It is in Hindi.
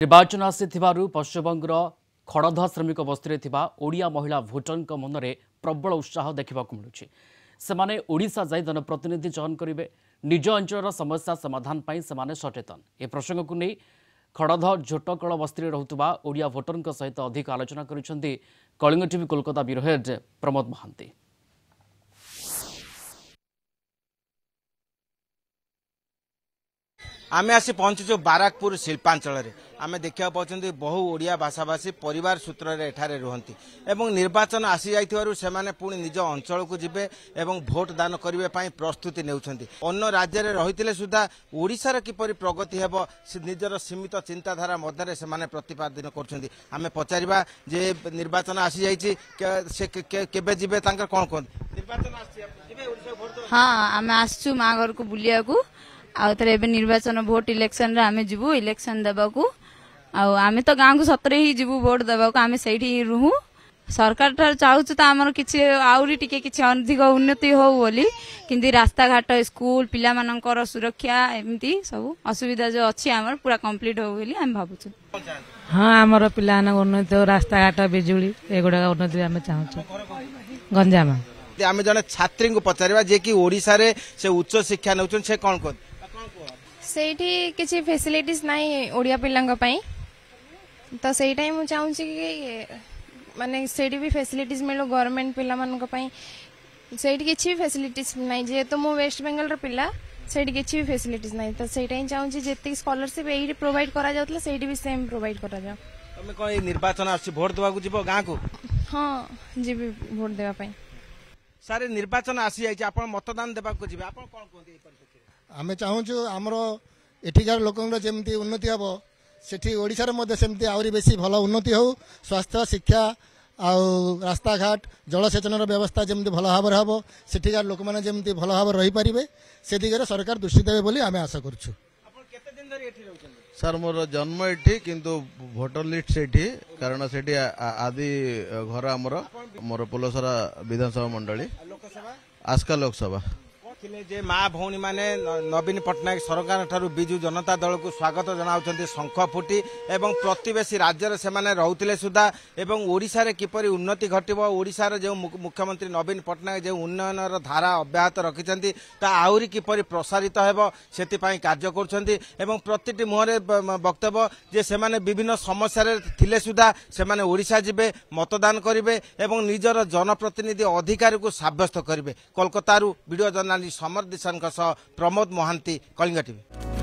निर्वाचन आसी पश्चिमबंगर खड़धा श्रमिक बस्ती ओडिया महिला भोटर मन में प्रबल उत्साह देखा मिलूँ से ओडिशा जाई जनप्रतिनिधि चयन करेंगे निज अंचल समस्या समाधान पर से सचेतन ए प्रसंग को नहीं खड़ध झोटकल बस्ती रुवा ओडिया भोटर सहित अधिक आलोचना कर Kalinga TV Kolkata bureau head Pramod Mohanty. आमे आसी पहुंचु बाराकपुर शिल्पांचल आमे देखा पाँच बहु ओडिया भाषाभाषी परिवार सूत्र एठारे रुहंती एवं निर्वाचन आसी जाइथिबारु सेमाने पुणी निज अंचल को जिबे एवं भोट दान करबे पई प्रस्तुति नेउछंती। अन्य राज्य रे रहितिले सुधा ओडिशार किपरि प्रगति हेबो निजर सीमित चिंताधारा मध्यरे सेमाने प्रतिपादन करछंती। आमे पचारिबा जे निर्वाचन आसी जाइछि से केबे जिबे तांकर कोन कोन निर्वाचन आसी जिबे ओडिशा भोट। हां आमे आसछु मा घर को बुलिया को आउथरे निर्वाचन भोट इलेक्शन रे आमे जिबु इलेक्शन देबा को आमे तो गांव को सतरे ही जिबु भोट देबा को आमे सेठी रहू सरकार ठार चाहूछु त हमर किछि आउरी टिके किछि अधिक उन्नति हो बोली किंतु रास्ता घाट स्कूल पिला मानकर सुरक्षा एमती सब असुविधा जो अछि हमर पूरा कंप्लीट हो बोली हम भाबुछु। हां हमर पिला न उन्नति हो रास्ता घाट बिजुली एगुडा उन्नति हम चाहूछु। गंजाम आमे जने छात्री को पचारिबा जे कि ओडिसा रे से उच्च शिक्षा नउछन से कोन कोन सेठी किसी फैसिलिटीज नहीं ओडिया पिलांग पई तो सेही टाइम मु चाहूँ कि माने सेठी भी फैसिलिटीज मिलो गवर्नमेंट पिला मानक पई सेठी किछि भी फैसिलिटीज नहीं जे तो मु वेस्ट बेंगल रो पिला सेठी किछि भी फैसिलिटीज नहीं तो सेही टाइम चाहूँ जेते स्कॉलरशिप एही प्रोवाइड करा जाउतला सेठी भी सेम प्रोवाइड करा जाउ। तमे कोई निर्वाचन आछि भोट देबा को जिवो गां को? हां जिबी भोट देबा पई। सारे निर्वाचन आसी जाइछि आपण मतदान देबा को जिबे आपण कोन कोन ए परिस्थिति आमे चाहूँ आमर एठिकार लोकंर जेमती उन्नति हम सेठी ओडिशार मध्य सेमती आउरी बेसी भल उन्नति हो स्वास्थ्य शिक्षा आउ रास्ता घाट जलसेचन व्यवस्था जमती भल भाव हम सेठिकार लोक मैंने जमती भल भाव रही पारे से दिगरे सरकार दृष्टि देवे बोली आमे आशा करूछु। सर मोर जन्म एठी किंतु भोटर लिस्ट सेठी कारण सेठी आदि घर आमर मोर पोलसरा विधानसभा मंडली आस्का लोकसभा जे माँ भौणी माने नवीन पट्टनायक सरकार ठारू बिजु जनता दल को स्वागत जनाउछन्ती शंख फुटी एवं प्रतिवेशी राज्य से माने रहउतिले सुधा एवं ओडिशा रे किपरि उन्नति घटिबो ओडिशा रे जे मुख्यमंत्री नवीन पट्टनायक जे उन्नयन धारा अब्याहत रखिछन्ती ता आउरी किपरि प्रसारित हेबो सेति पई कार्य करछन्ती एवं प्रतिटी मुहरे वक्तव्य जे से माने विभिन्न समस्या रे थिले सुधा से माने ओडिशा जिबे मतदान करिवे एवं निजर जनप्रतिनिधि अधिकार को साब्यस्त करिवे। कोलकाता वीडियो जर्नलिस्ट समर दिशन प्रमोद महांती कलिंग टीवी।